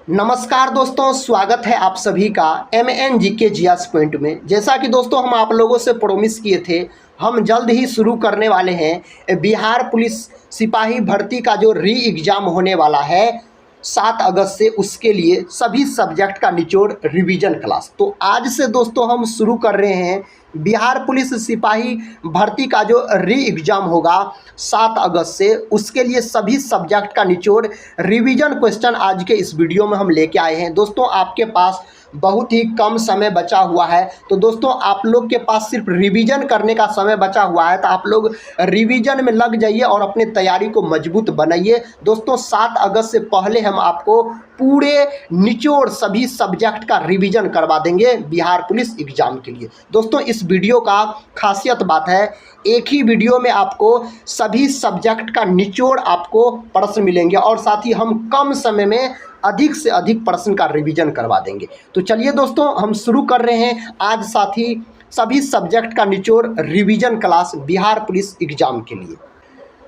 नमस्कार दोस्तों, स्वागत है आप सभी का MNGK जियास पॉइंट में। जैसा कि दोस्तों हम आप लोगों से प्रॉमिस किए थे, हम जल्द ही शुरू करने वाले हैं बिहार पुलिस सिपाही भर्ती का जो री एग्ज़ाम होने वाला है 7 अगस्त से। उसके लिए सभी सब्जेक्ट का निचोड़ रिवीजन क्लास। तो आज से दोस्तों हम शुरू कर रहे हैं बिहार पुलिस सिपाही भर्ती का जो री एग्ज़ाम होगा 7 अगस्त से। उसके लिए सभी सब्जेक्ट का निचोड़ रिवीजन क्वेश्चन आज के इस वीडियो में हम लेके आए हैं। दोस्तों आपके पास बहुत ही कम समय बचा हुआ है, तो दोस्तों आप लोग के पास सिर्फ रिवीजन करने का समय बचा हुआ है, तो आप लोग रिवीजन में लग जाइए और अपने तैयारी को मजबूत बनाइए। दोस्तों 7 अगस्त से पहले हम आपको पूरे निचोड़ सभी सब्जेक्ट का रिवीजन करवा देंगे बिहार पुलिस एग्ज़ाम के लिए। दोस्तों इस वीडियो का खासियत बात है, एक ही वीडियो में आपको सभी सब्जेक्ट का निचोड़ आपको प्रश्न मिलेंगे और साथ ही हम कम समय में अधिक से अधिक प्रश्न का रिवीजन करवा देंगे। तो चलिए दोस्तों हम शुरू कर रहे हैं आज साथ ही सभी सब्जेक्ट का निचोड़ revision class Bihar police exam के लिए।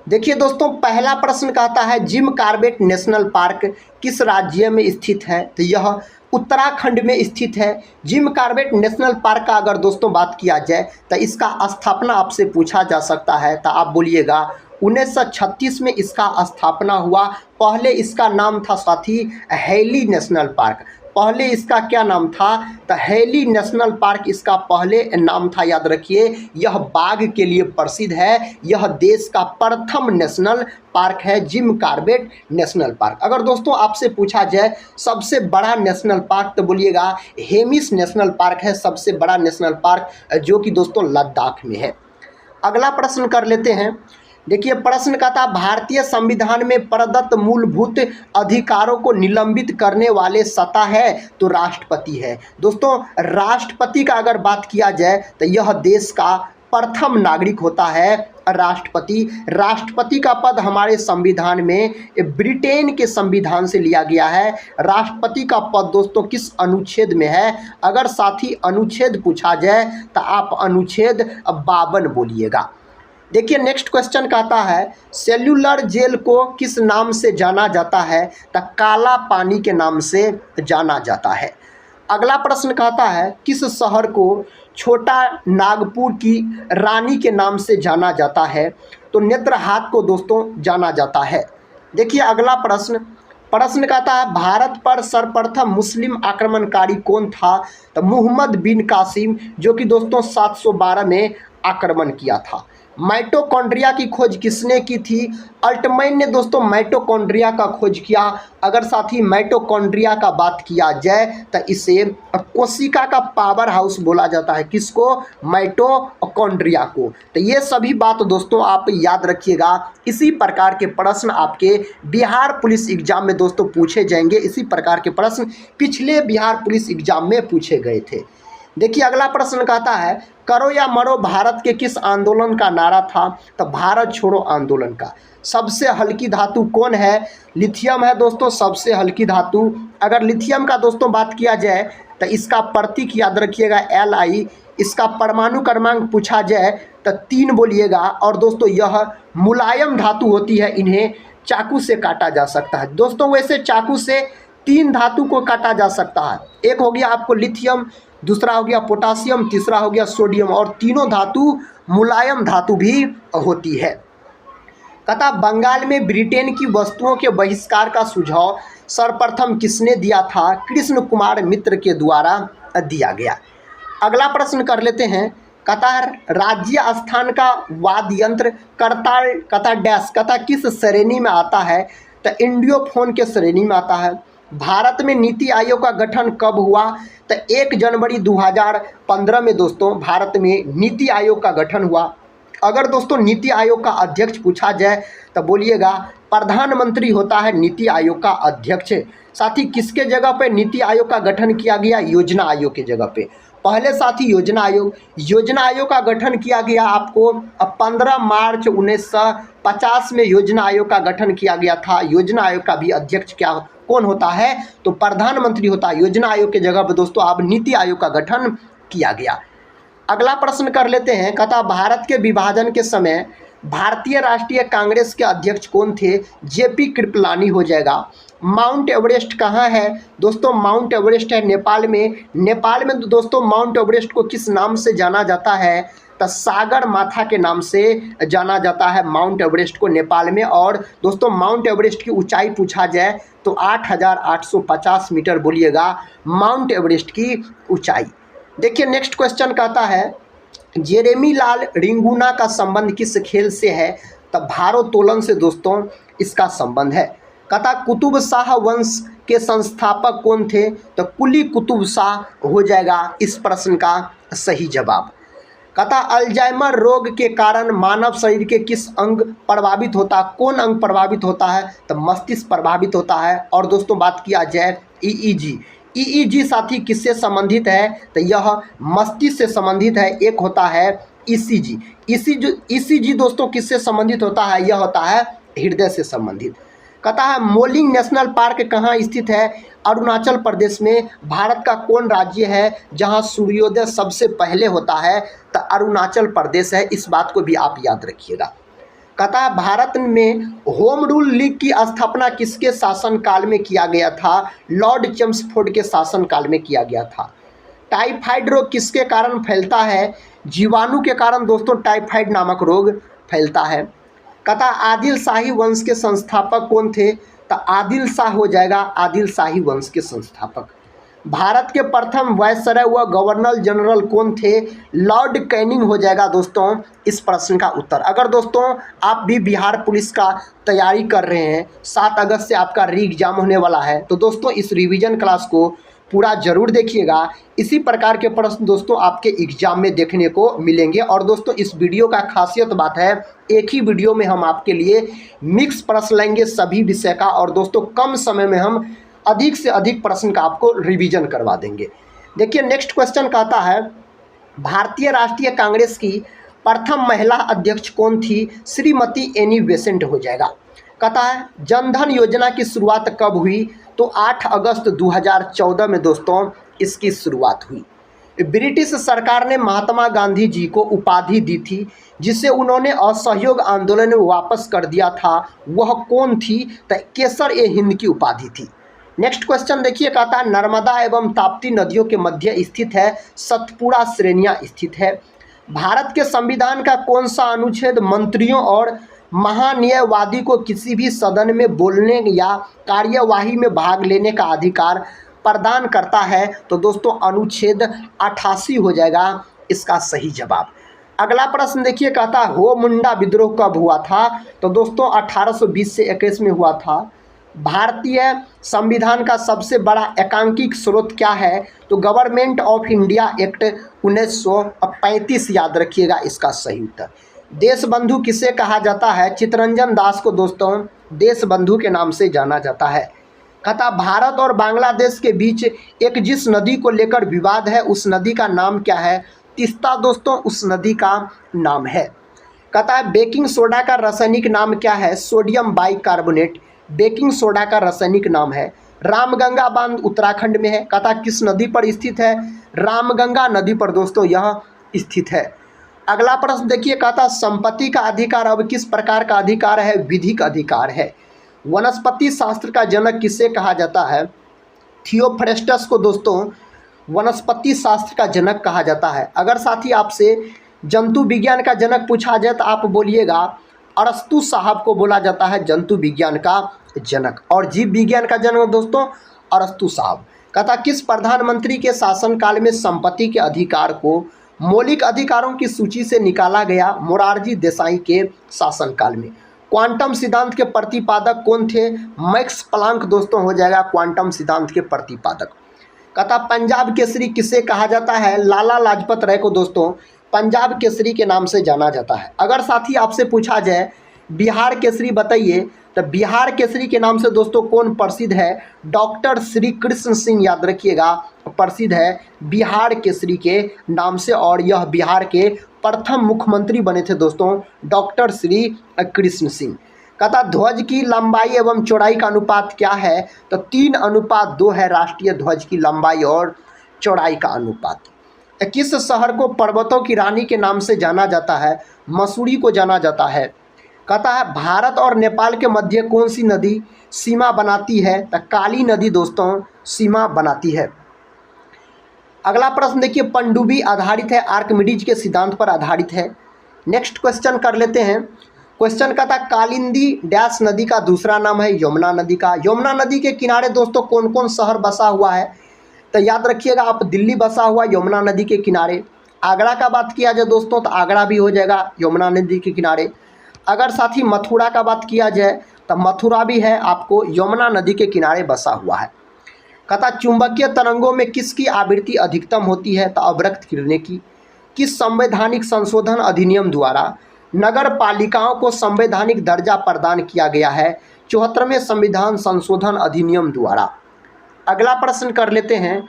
देखिए दोस्तों, पहला प्रश्न कहता है जिम कॉर्बेट नेशनल पार्क किस राज्य में स्थित है? तो यह उत्तराखंड में स्थित है। जिम कॉर्बेट नेशनल पार्क का अगर दोस्तों बात किया जाए तो इसका स्थापना आपसे पूछा जा सकता है, तो आप बोलिएगा 1936 में इसका स्थापना हुआ। पहले इसका नाम था साथी हैली नेशनल पार्क। पहले इसका क्या नाम था? तो हैली नेशनल पार्क इसका पहले नाम था। याद रखिए, यह बाघ के लिए प्रसिद्ध है। यह देश का प्रथम नेशनल पार्क है जिम कॉर्बेट नेशनल पार्क। अगर दोस्तों आपसे पूछा जाए सबसे बड़ा नेशनल पार्क, तो बोलिएगा हेमिस नेशनल पार्क है सबसे बड़ा नेशनल पार्क, जो कि दोस्तों लद्दाख में है। अगला प्रश्न कर लेते हैं। देखिए प्रश्न का था भारतीय संविधान में प्रदत्त मूलभूत अधिकारों को निलंबित करने वाले सत्ता है? तो राष्ट्रपति है। दोस्तों राष्ट्रपति का अगर बात किया जाए तो यह देश का प्रथम नागरिक होता है राष्ट्रपति। राष्ट्रपति का पद हमारे संविधान में ब्रिटेन के संविधान से लिया गया है। राष्ट्रपति का पद दोस्तों किस अनुच्छेद में है? अगर साथी अनुच्छेद पूछा जाए तो आप अनुच्छेद 52 बोलिएगा। देखिए नेक्स्ट क्वेश्चन कहता है सेल्यूलर जेल को किस नाम से जाना जाता है? तो काला पानी के नाम से जाना जाता है। अगला प्रश्न कहता है किस शहर को छोटा नागपुर की रानी के नाम से जाना जाता है? तो नेत्रहाट को दोस्तों जाना जाता है। देखिए अगला प्रश्न कहता है भारत पर सर्वप्रथम मुस्लिम आक्रमणकारी कौन था? तो मोहम्मद बिन कासिम, जो कि दोस्तों 712 में आक्रमण किया था। माइटोकॉन्ड्रिया की खोज किसने की थी? अल्टमैन ने दोस्तों माइटोकॉन्ड्रिया का खोज किया। अगर साथ ही माइटोकॉन्ड्रिया का बात किया जाए तो इसे कोशिका का पावर हाउस बोला जाता है। किसको? माइटोकॉन्ड्रिया को। तो ये सभी बात दोस्तों आप याद रखिएगा। इसी प्रकार के प्रश्न आपके बिहार पुलिस एग्जाम में दोस्तों पूछे जाएंगे। इसी प्रकार के प्रश्न पिछले बिहार पुलिस एग्जाम में पूछे गए थे। देखिए अगला प्रश्न कहता है करो या मरो भारत के किस आंदोलन का नारा था? तो भारत छोड़ो आंदोलन का। सबसे हल्की धातु कौन है? लिथियम है दोस्तों सबसे हल्की धातु। अगर लिथियम का दोस्तों बात किया जाए तो इसका प्रतीक याद रखिएगा Li। इसका परमाणु क्रमांक पूछा जाए तो 3 बोलिएगा। और दोस्तों यह मुलायम धातु होती है, इन्हें चाकू से काटा जा सकता है। दोस्तों वैसे चाकू से 3 धातु को काटा जा सकता है। एक हो गया आपको लिथियम, दूसरा हो गया पोटासियम, तीसरा हो गया सोडियम, और तीनों धातु मुलायम धातु भी होती है। कहता बंगाल में ब्रिटेन की वस्तुओं के बहिष्कार का सुझाव सर्वप्रथम किसने दिया था? कृष्ण कुमार मित्र के द्वारा दिया गया। अगला प्रश्न कर लेते हैं। कहता राज्य स्थान का वाद्य यंत्र कहता डैश कहता किस श्रेणी में आता है? तो इंडियोफोन के श्रेणी में आता है। भारत में नीति आयोग का गठन कब हुआ? तो 1 जनवरी 2015 में दोस्तों भारत में नीति आयोग का गठन हुआ। अगर दोस्तों नीति आयोग का अध्यक्ष पूछा जाए तो बोलिएगा प्रधानमंत्री होता है नीति आयोग का अध्यक्ष। साथ ही किसके जगह पे नीति आयोग का गठन किया गया? योजना आयोग के जगह पे। पहले साथी योजना आयोग का गठन किया गया आपको 15 मार्च 1950 में योजना आयोग का गठन किया गया था। योजना आयोग का भी अध्यक्ष कौन होता है? तो प्रधानमंत्री होता है। योजना आयोग के जगह पर दोस्तों अब नीति आयोग का गठन किया गया। अगला प्रश्न कर लेते हैं। कहता भारत के विभाजन के समय भारतीय राष्ट्रीय कांग्रेस के अध्यक्ष कौन थे? जेपी कृपलानी हो जाएगा। माउंट एवरेस्ट कहाँ है दोस्तों? माउंट एवरेस्ट है नेपाल में। नेपाल में तो दोस्तों माउंट एवरेस्ट को किस नाम से जाना जाता है? तो सागर माथा के नाम से जाना जाता है माउंट एवरेस्ट को नेपाल में। और दोस्तों माउंट एवरेस्ट की ऊंचाई पूछा जाए तो 8,850 मीटर बोलिएगा माउंट एवरेस्ट की ऊंचाई। देखिए नेक्स्ट क्वेश्चन कहता है जेरेमी लाल रिंगुना का संबंध किस खेल से है? तब भारोत्तोलन से दोस्तों इसका संबंध है। कहता कुतुब शाह वंश के संस्थापक कौन थे? तो कुली कुतुब शाह हो जाएगा इस प्रश्न का सही जवाब। कहता अल्जाइमर रोग के कारण मानव शरीर के किस अंग प्रभावित होता है? कौन अंग प्रभावित होता है? तो मस्तिष्क प्रभावित होता है। और दोस्तों बात किया जाए ईईजी साथी किससे संबंधित है? तो यह मस्तिष्क से संबंधित है। एक होता है ईसीजी दोस्तों किससे संबंधित होता है? यह होता है हृदय से संबंधित। कहता है मोलिंग नेशनल पार्क कहाँ स्थित है? अरुणाचल प्रदेश में। भारत का कौन राज्य है जहां सूर्योदय सबसे पहले होता है? तो अरुणाचल प्रदेश है। इस बात को भी आप याद रखिएगा। कहता है भारत में होम रूल लीग की स्थापना किसके शासनकाल में किया गया था? लॉर्ड चेम्सफोर्ड के शासनकाल में किया गया था। टाइफाइड रोग किसके कारण फैलता है? जीवाणु के कारण दोस्तों टाइफाइड नामक रोग फैलता है। कहता आदिल शाही वंश के संस्थापक कौन थे? तो आदिल शाह हो जाएगा आदिल शाही वंश के संस्थापक। भारत के प्रथम वायसराय व गवर्नर जनरल कौन थे? लॉर्ड कैनिंग हो जाएगा दोस्तों इस प्रश्न का उत्तर। अगर दोस्तों आप भी बिहार पुलिस का तैयारी कर रहे हैं, 7 अगस्त से आपका री एग्जाम होने वाला है, तो दोस्तों इस रिवीजन क्लास को पूरा जरूर देखिएगा। इसी प्रकार के प्रश्न दोस्तों आपके एग्जाम में देखने को मिलेंगे। और दोस्तों इस वीडियो का खासियत बात है एक ही वीडियो में हम आपके लिए मिक्स प्रश्न लेंगे सभी विषय का। और दोस्तों कम समय में हम अधिक से अधिक प्रश्न का आपको रिवीजन करवा देंगे। देखिए नेक्स्ट क्वेश्चन कहता है भारतीय राष्ट्रीय कांग्रेस की प्रथम महिला अध्यक्ष कौन थी? श्रीमती एनी बेसेंट हो जाएगा। कहता है जनधन योजना की शुरुआत कब हुई? तो 8 अगस्त 2014 में दोस्तों इसकी शुरुआत हुई। ब्रिटिश सरकार ने महात्मा गांधी जी को उपाधि दी थी जिसे उन्होंने असहयोग आंदोलन में वापस कर दिया था। वह कौन थी? तो केसर-ए-हिंद की उपाधि थी। नेक्स्ट क्वेश्चन देखिए कहता है नर्मदा एवं ताप्ती नदियों के मध्य स्थित है सतपुड़ा श्रेणियाँ स्थित है। भारत के संविधान का कौन सा अनुच्छेद मंत्रियों और महान्यायवादी को किसी भी सदन में बोलने या कार्यवाही में भाग लेने का अधिकार प्रदान करता है? तो दोस्तों अनुच्छेद 88 हो जाएगा इसका सही जवाब। अगला प्रश्न देखिए कहता है हो मुंडा विद्रोह कब हुआ था? तो दोस्तों 1820 से 21 में हुआ था। भारतीय संविधान का सबसे बड़ा एकांकिक स्रोत क्या है? तो गवर्नमेंट ऑफ इंडिया एक्ट 1935 याद रखिएगा इसका सही उत्तर। देश बंधु किसे कहा जाता है? चित्तरंजन दास को दोस्तों देश बंधु के नाम से जाना जाता है। कहता भारत और बांग्लादेश के बीच एक जिस नदी को लेकर विवाद है उस नदी का नाम क्या है? तीस्ता दोस्तों उस नदी का नाम है। कहता है बेकिंग सोडा का रासायनिक नाम क्या है? सोडियम बाइकार्बोनेट बेकिंग सोडा का रासायनिक नाम है। रामगंगा बांध उत्तराखंड में है। कहता किस नदी पर स्थित है? रामगंगा नदी पर दोस्तों यह स्थित है। अगला प्रश्न देखिए कहता संपत्ति का अधिकार अब किस प्रकार का अधिकार है? विधिक अधिकार है। वनस्पति शास्त्र का जनक किसे कहा जाता है? थियोफ्रेस्टस को दोस्तों वनस्पति शास्त्र का जनक कहा जाता है। अगर साथी आपसे जंतु विज्ञान का जनक पूछा जाए तो आप बोलिएगा अरस्तु साहब को बोला जाता है जंतु विज्ञान का जनक। और जीव विज्ञान का जनक दोस्तों अरस्तु साहब। कहता किस प्रधानमंत्री के शासनकाल में संपत्ति के अधिकार को मौलिक अधिकारों की सूची से निकाला गया? मोरारजी देसाई के शासनकाल में। क्वांटम सिद्धांत के प्रतिपादक कौन थे? मैक्स प्लांक दोस्तों हो जाएगा क्वांटम सिद्धांत के प्रतिपादक। कहता पंजाब केसरी किसे कहा जाता है? लाला लाजपत राय को दोस्तों पंजाब केसरी के नाम से जाना जाता है। अगर साथी आपसे पूछा जाए बिहार केसरी बताइए तो बिहार केसरी के नाम से दोस्तों कौन प्रसिद्ध है? डॉक्टर श्री कृष्ण सिंह याद रखिएगा प्रसिद्ध है बिहार केसरी के नाम से। और यह बिहार के प्रथम मुख्यमंत्री बने थे दोस्तों डॉक्टर श्री कृष्ण सिंह। कहता ध्वज की लंबाई एवं चौड़ाई का अनुपात क्या है? तो 3:2 है राष्ट्रीय ध्वज की लंबाई और चौड़ाई का अनुपात। किस शहर को पर्वतों की रानी के नाम से जाना जाता है? मसूरी को जाना जाता है। कहता है भारत और नेपाल के मध्य कौन सी नदी सीमा बनाती है? तो काली नदी दोस्तों सीमा बनाती है। अगला प्रश्न देखिए, पनडुब्बी आधारित है, आर्किमिडीज के सिद्धांत पर आधारित है। नेक्स्ट क्वेश्चन कर लेते हैं। क्वेश्चन का था कालिंदी डैश नदी का दूसरा नाम है यमुना नदी का। यमुना नदी के किनारे दोस्तों कौन कौन शहर बसा हुआ है? तो याद रखिएगा आप, दिल्ली बसा हुआ यमुना नदी के किनारे। आगरा का बात किया जाए दोस्तों तो आगरा भी हो जाएगा यमुना नदी के किनारे। अगर साथ ही मथुरा का बात किया जाए तो मथुरा भी है आपको यमुना नदी के किनारे बसा हुआ है। कहता चुंबकीय तरंगों में किसकी आवृत्ति अधिकतम होती है? तो अवरक्त किरणें की। किस संवैधानिक संशोधन अधिनियम द्वारा नगर पालिकाओं को संवैधानिक दर्जा प्रदान किया गया है? 74वें संविधान संशोधन अधिनियम द्वारा। अगला प्रश्न कर लेते हैं।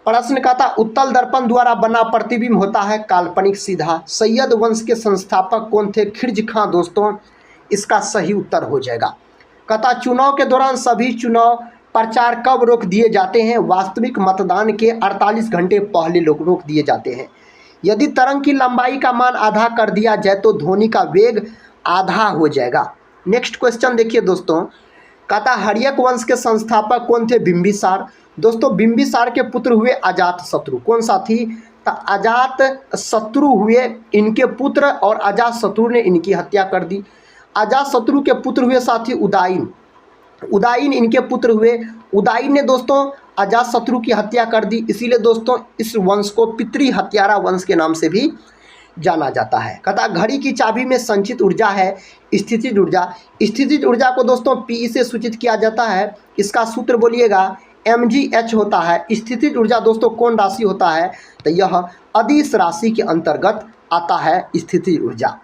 प्रश्न का था उत्तल दर्पण द्वारा बना प्रतिबिंब होता है काल्पनिक सीधा। सैयद वंश के संस्थापक कौन थे? खिलजी खां दोस्तों इसका सही उत्तर हो जाएगा। कहता चुनाव के दौरान सभी चुनाव प्रचार कब रोक दिए जाते हैं? वास्तविक मतदान के 48 घंटे पहले रोक दिए जाते हैं। यदि तरंग की लंबाई का मान आधा कर दिया जाए तो ध्वनि का वेग आधा हो जाएगा। नेक्स्ट क्वेश्चन देखिए दोस्तों, कहता हर्यक वंश के संस्थापक कौन थे? बिंबिसार। दोस्तों बिंबिसार के पुत्र हुए अजात शत्रु। कौन सा थी? तो अजात शत्रु हुए इनके पुत्र और अजात शत्रु ने इनकी हत्या कर दी। अजात शत्रु के पुत्र हुए साथी उदायन। उदायन इनके पुत्र हुए। उदायन ने दोस्तों अजात शत्रु की हत्या कर दी, इसीलिए दोस्तों इस वंश को पितृ हत्यारा वंश के नाम से भी जाना जाता है। कहता घड़ी की चाबी में संचित ऊर्जा है स्थितिज ऊर्जा। स्थितिज ऊर्जा को दोस्तों पी से सूचित किया जाता है। इसका सूत्र बोलिएगा mgh होता है। स्थितिज ऊर्जा दोस्तों कौन राशि होता है? तो यह अदिश राशि के अंतर्गत आता है स्थितिज ऊर्जा।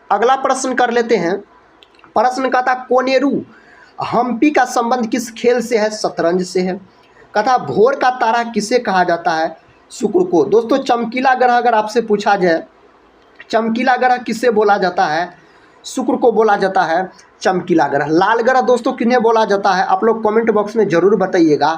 अगला प्रश्न कर लेते हैं। प्रश्न कहता कोनेरू हम्पी का संबंध किस खेल से है? शतरंज से है। कहता भोर का तारा किसे कहा जाता है? शुक्र को। दोस्तों चमकीला ग्रह अगर आपसे पूछा जाए चमकीला ग्रह किसे बोला जाता है? शुक्र को बोला जाता है चमकीला ग्रह। लाल ग्रह दोस्तों किन्हें बोला जाता है? आप लोग कमेंट बॉक्स में जरूर बताइएगा।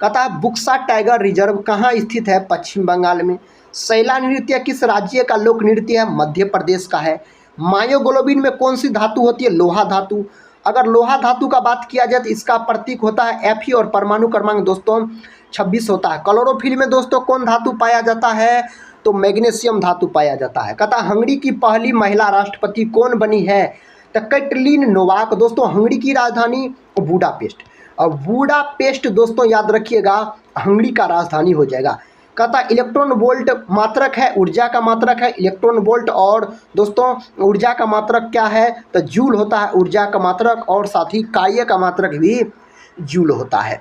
कहता है बुक्सा टाइगर रिजर्व कहाँ स्थित है? पश्चिम बंगाल में। शैला नृत्य किस राज्य का लोक नृत्य है? मध्य प्रदेश का है। मायोग्लोबिन में कौन सी धातु होती है? लोहा धातु। अगर लोहा धातु का बात किया जाए तो इसका प्रतीक होता है Fe और परमाणु क्रमांक दोस्तों 26 होता है। क्लोरोफिल में दोस्तों कौन धातु पाया जाता है? तो मैग्नीशियम धातु पाया जाता है। कहता हंगरी की पहली महिला राष्ट्रपति कौन बनी है? तो कैटरीन नोवाक। दोस्तों हंगरी की राजधानी बुडापेस्ट। और बुडापेस्ट दोस्तों याद रखिएगा हंगरी का राजधानी हो जाएगा। कहता इलेक्ट्रॉन वोल्ट मात्रक है, ऊर्जा का मात्रक है इलेक्ट्रॉन वोल्ट। और दोस्तों ऊर्जा का मात्रक क्या है? तो जूल होता है ऊर्जा का मात्रक, और साथ ही कार्य का मात्रक भी जूल होता है।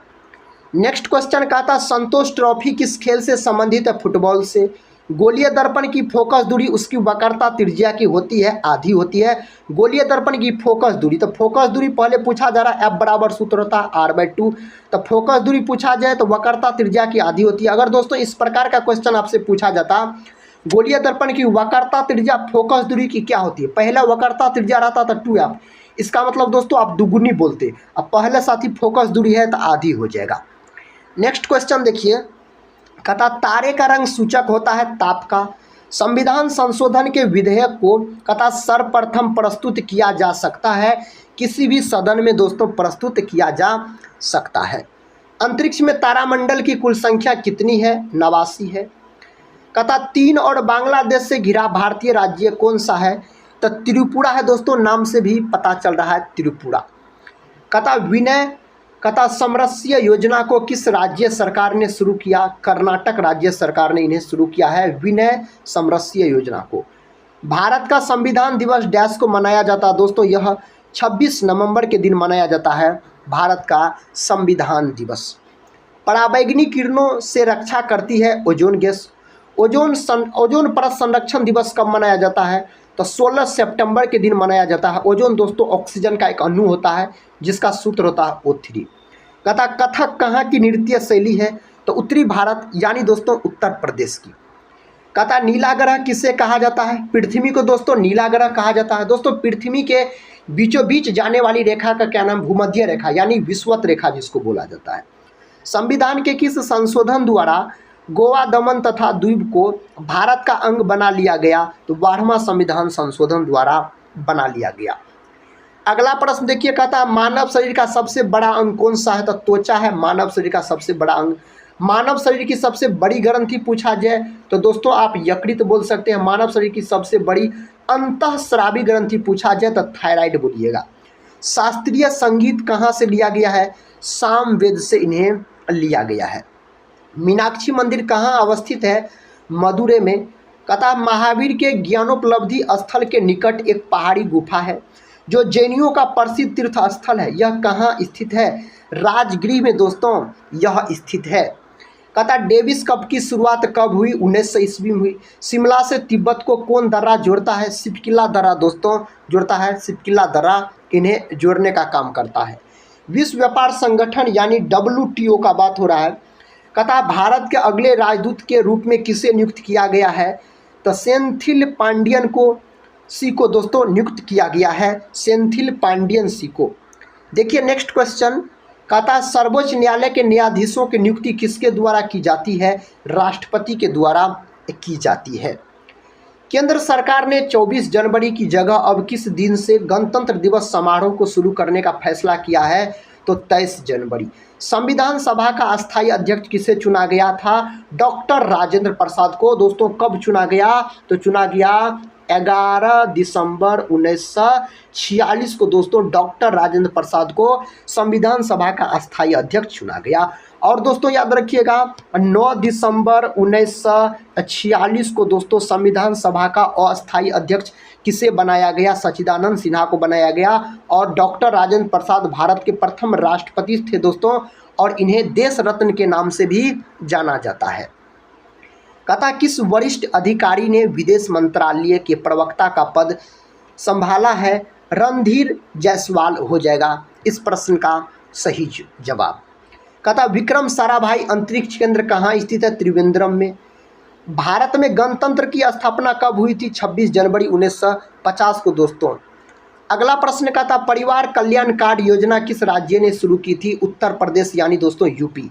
नेक्स्ट क्वेश्चन कहता संतोष ट्रॉफी किस खेल से संबंधित है? फुटबॉल से। गोलीय दर्पण की फोकस दूरी उसकी वक्रता त्रिज्या की होती है आधी होती है। गोलीय दर्पण की फोकस दूरी, तो फोकस दूरी पहले पूछा जा रहा है F बराबर सूत्र होता है R/2। तो फोकस दूरी पूछा जाए तो वक्रता त्रिज्या की आधी होती है। अगर दोस्तों इस प्रकार का क्वेश्चन आपसे पूछा जाता गोलीय दर्पण की वक्रता त्रिज्या फोकस दूरी की क्या होती है? पहला वक्रता त्रिज्या रहता था 2F, इसका मतलब दोस्तों आप दुगुनी बोलते। अब पहले साथ ही फोकस दूरी है तो आधी हो जाएगा। नेक्स्ट क्वेश्चन देखिए। कहता तारे का रंग सूचक होता है ताप का। संविधान संशोधन के विधेयक को कहता सर्वप्रथम प्रस्तुत किया जा सकता है किसी भी सदन में दोस्तों प्रस्तुत किया जा सकता है। अंतरिक्ष में तारामंडल की कुल संख्या कितनी है? 89 है। कहता 3 और बांग्लादेश से घिरा भारतीय राज्य कौन सा है? तो त्रिपुरा है दोस्तों, नाम से भी पता चल रहा है त्रिपुरा। कहता समरस्य योजना को किस राज्य सरकार ने शुरू किया? कर्नाटक राज्य सरकार ने इन्हें शुरू किया है विनय समरस्य योजना को। भारत का संविधान दिवस डैश को मनाया जाता है दोस्तों? यह 26 नवंबर के दिन मनाया जाता है भारत का संविधान दिवस। पराबैंगनी किरणों से रक्षा करती है ओजोन गैस। ओजोन परत संरक्षण दिवस कब मनाया जाता है? तो 16 सितंबर के दिन मनाया जाता है। ओजोन दोस्तों ऑक्सीजन का एक अणु होता है जिसका सूत्र होता है O3। कहता कथक कहाँ की नृत्य शैली है? तो उत्तरी भारत यानी दोस्तों उत्तर प्रदेश की। कहता नीला ग्रह किसे कहा जाता है? पृथ्वी को दोस्तों नीला ग्रह कहा जाता है। दोस्तों पृथ्वी के बीचों बीच जाने वाली रेखा का क्या नाम? भूमध्य रेखा यानी विषुवत रेखा जिसको बोला जाता है। संविधान के किस संशोधन द्वारा गोवा दमन तथा द्वीप को भारत का अंग बना लिया गया? तो 12वां संविधान संशोधन द्वारा बना लिया गया। अगला प्रश्न देखिए, कहता है मानव शरीर का सबसे बड़ा अंग कौन सा है? तो त्वचा है मानव शरीर का सबसे बड़ा अंग। मानव शरीर की सबसे बड़ी ग्रंथि पूछा जाए तो दोस्तों आप यकृत बोल सकते हैं। मानव शरीर की सबसे बड़ी अंतःस्रावी ग्रंथि पूछा जाए तो थायराइड बोलिएगा। शास्त्रीय संगीत कहाँ से लिया गया है? सामवेद से इन्हें लिया गया है। मीनाक्षी मंदिर कहाँ अवस्थित है? मदुरै में। कहता महावीर के ज्ञानोपलब्धि स्थल के निकट एक पहाड़ी गुफा है जो जैनियों का प्रसिद्ध तीर्थ स्थल है। यह कहाँ स्थित है? राजगृह में दोस्तों यह स्थित है। कहता डेविस कप की शुरुआत कब हुई? 1900 ईस्वी में हुई। शिमला से तिब्बत को कौन दर्रा जोड़ता है? सिपकिला दर्रा दोस्तों जोड़ता है। सिपकिला दर्रा इन्हें जोड़ने का काम करता है। विश्व व्यापार संगठन यानी WTO का बात हो रहा है। कहता भारत के अगले राजदूत के रूप में किसे नियुक्त किया गया है? तो सेंथिल पांडियन को दोस्तों नियुक्त किया गया है। सेंथिल पांडियन सी को। देखिए नेक्स्ट क्वेश्चन, कहता है सर्वोच्च न्यायालय के न्यायाधीशों की नियुक्ति किसके द्वारा की जाती है? राष्ट्रपति के द्वारा की जाती है। केंद्र सरकार ने 24 जनवरी की जगह अब किस दिन से गणतंत्र दिवस समारोह को शुरू करने का फैसला किया है? तो 23 जनवरी। संविधान सभा का अस्थायी अध्यक्ष किसे चुना गया था? डॉक्टर राजेंद्र प्रसाद को। दोस्तों कब चुना गया? तो चुना गया 11 दिसंबर 1946 को दोस्तों डॉक्टर राजेंद्र प्रसाद को संविधान सभा का अस्थायी अध्यक्ष चुना गया। और दोस्तों याद रखिएगा 9 दिसंबर 1946 को दोस्तों संविधान सभा का अस्थायी अध्यक्ष किसे बनाया गया? सच्चिदानंद सिन्हा को बनाया गया। और डॉक्टर राजेंद्र प्रसाद भारत के प्रथम राष्ट्रपति थे दोस्तों, और इन्हें देश रत्न के नाम से भी जाना जाता है। कहता किस वरिष्ठ अधिकारी ने विदेश मंत्रालय के प्रवक्ता का पद संभाला है? रणधीर जायसवाल हो जाएगा इस प्रश्न का सही जवाब। कहता विक्रम साराभाई अंतरिक्ष केंद्र कहाँ स्थित है? त्रिवेंद्रम में। भारत में गणतंत्र की स्थापना कब हुई थी? 26 जनवरी 1950 को दोस्तों। अगला प्रश्न कहता परिवार कल्याण कार्ड योजना किस राज्य ने शुरू की थी? उत्तर प्रदेश यानी दोस्तों यूपी।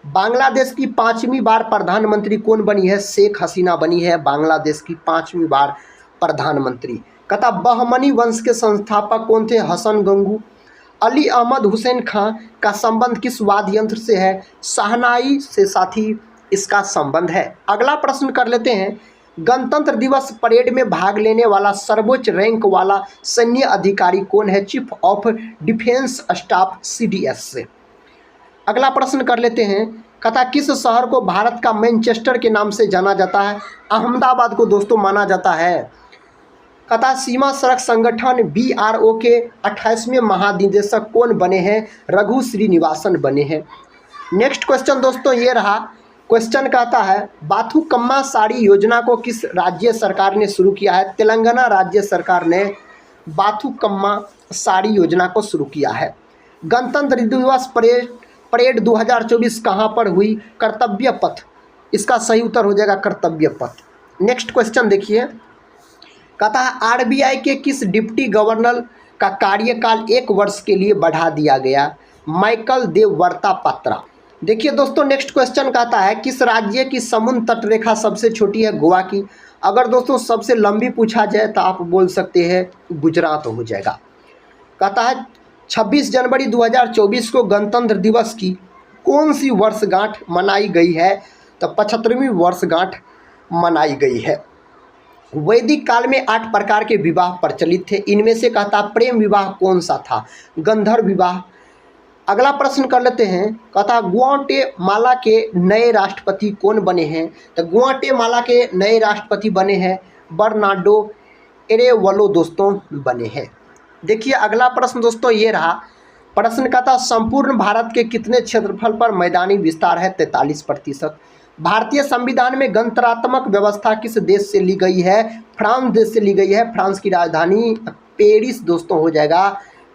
बांग्लादेश की 5वीं बार प्रधानमंत्री कौन बनी है? शेख हसीना बनी है बांग्लादेश की 5वीं बार प्रधानमंत्री। कहता बहमनी वंश के संस्थापक कौन थे? हसन गंगू। अली अहमद हुसैन खां का संबंध किस वाद्य यंत्र से है? शहनाई से साथी इसका संबंध है। अगला प्रश्न कर लेते हैं, गणतंत्र दिवस परेड में भाग लेने वाला सर्वोच्च रैंक वाला सैन्य अधिकारी कौन है? Chief of defence staff CDS से। अगला प्रश्न कर लेते हैं, कहता किस शहर को भारत का मैनचेस्टर के नाम से जाना जाता है? अहमदाबाद को दोस्तों माना जाता है। कहता सीमा सड़क संगठन BRO के 28वें महानिदेशक कौन बने हैं? रघु श्रीनिवासन बने हैं। नेक्स्ट क्वेश्चन दोस्तों ये रहा। क्वेश्चन कहता है बाथुकम्मा साड़ी योजना को किस राज्य सरकार ने शुरू किया है? तेलंगाना राज्य सरकार ने बाथुकम्मा साड़ी योजना को शुरू किया है। गणतंत्र दिवस परेड 2024 कहाँ पर हुई? कर्तव्य पथ। इसका सही उत्तर हो जाएगा कर्तव्य पथ। नेक्स्ट क्वेश्चन देखिए, कहता है RBI के किस डिप्टी गवर्नर का कार्यकाल 1 वर्ष के लिए बढ़ा दिया गया? माइकल देववर्ता पात्रा। देखिए दोस्तों नेक्स्ट क्वेश्चन कहता है किस राज्य की समुद्र तटरेखा सबसे छोटी है? गोवा की। अगर दोस्तों सबसे लंबी पूछा जाए तो आप बोल सकते हैं गुजरात हो जाएगा। कहता है 26 जनवरी 2024 को गणतंत्र दिवस की कौन सी वर्षगांठ मनाई गई है? तो 75वीं वर्षगांठ मनाई गई है। वैदिक काल में 8 प्रकार के विवाह प्रचलित थे, इनमें से कहता प्रेम विवाह कौन सा था? गंधर्व विवाह। अगला प्रश्न कर लेते हैं, कहता ग्वाटेमाला के नए राष्ट्रपति कौन बने हैं? तो ग्वाटेमाला के नए राष्ट्रपति बने हैं बर्नार्डो एरेवलो दोस्तों बने हैं। देखिए अगला प्रश्न दोस्तों ये रहा। प्रश्न कहता संपूर्ण भारत के कितने क्षेत्रफल पर मैदानी विस्तार है? 43%। भारतीय संविधान में गणतंत्रात्मक व्यवस्था किस देश से ली गई है? फ्रांस देश से ली गई है। फ्रांस की राजधानी पेरिस दोस्तों हो जाएगा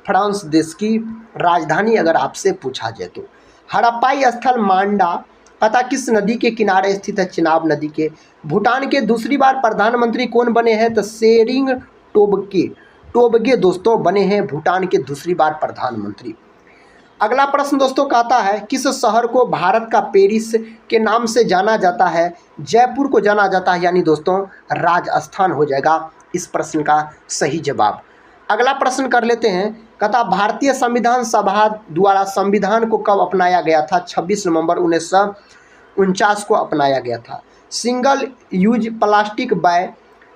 फ्रांस देश की राजधानी अगर आपसे पूछा जाए तो। हड़प्पाई स्थल मांडा पता किस नदी के किनारे स्थित है? चिनाब नदी के। भूटान के दूसरी बार प्रधानमंत्री कौन बने हैं? तो शेरिंग टोबगे दोस्तों बने हैं भूटान के दूसरी बार प्रधानमंत्री। अगला प्रश्न दोस्तों कहता है किस शहर को भारत का पेरिस के नाम से जाना जाता है? जयपुर को जाना जाता है, यानी दोस्तों राजस्थान हो जाएगा इस प्रश्न का सही जवाब। अगला प्रश्न कर लेते हैं। कहता भारतीय संविधान सभा द्वारा संविधान को कब अपनाया गया था? 26 नवंबर 1949 को अपनाया गया था। सिंगल यूज प्लास्टिक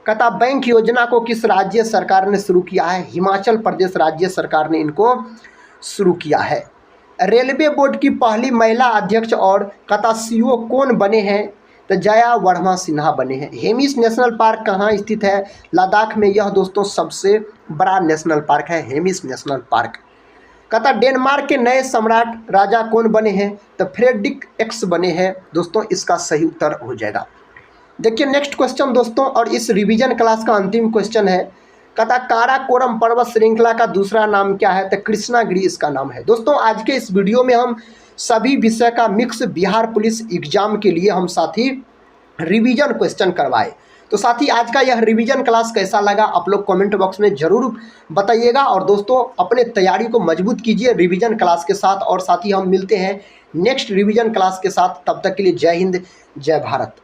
कहता बैंक योजना को किस राज्य सरकार ने शुरू किया है? हिमाचल प्रदेश राज्य सरकार ने इनको शुरू किया है। रेलवे बोर्ड की पहली महिला अध्यक्ष और कहता सीईओ कौन बने हैं? तो जया वर्मा सिन्हा बने हैं। हेमिस नेशनल पार्क कहाँ स्थित है? लद्दाख में। यह दोस्तों सबसे बड़ा नेशनल पार्क है, हेमिस नेशनल पार्क। कहता डेनमार्क के नए सम्राट राजा कौन बने हैं? तो फ्रेडरिक एक्स बने हैं। दोस्तों इसका सही उत्तर हो जाएगा। देखिए नेक्स्ट क्वेश्चन दोस्तों, और इस रिवीजन क्लास का अंतिम क्वेश्चन है। कहता काराकोरम पर्वत श्रृंखला का दूसरा नाम क्या है? तो कृष्णागिरी इसका नाम है। दोस्तों आज के इस वीडियो में हम सभी विषय का मिक्स बिहार पुलिस एग्जाम के लिए हम साथी रिवीजन क्वेश्चन करवाए। तो साथी आज का यह रिवीजन क्लास कैसा लगा आप लोग कमेंट बॉक्स में ज़रूर बताइएगा। और दोस्तों अपने तैयारी को मजबूत कीजिए रिवीजन क्लास के साथ। और साथी हम मिलते हैं नेक्स्ट रिवीजन क्लास के साथ। तब तक के लिए जय हिंद, जय भारत।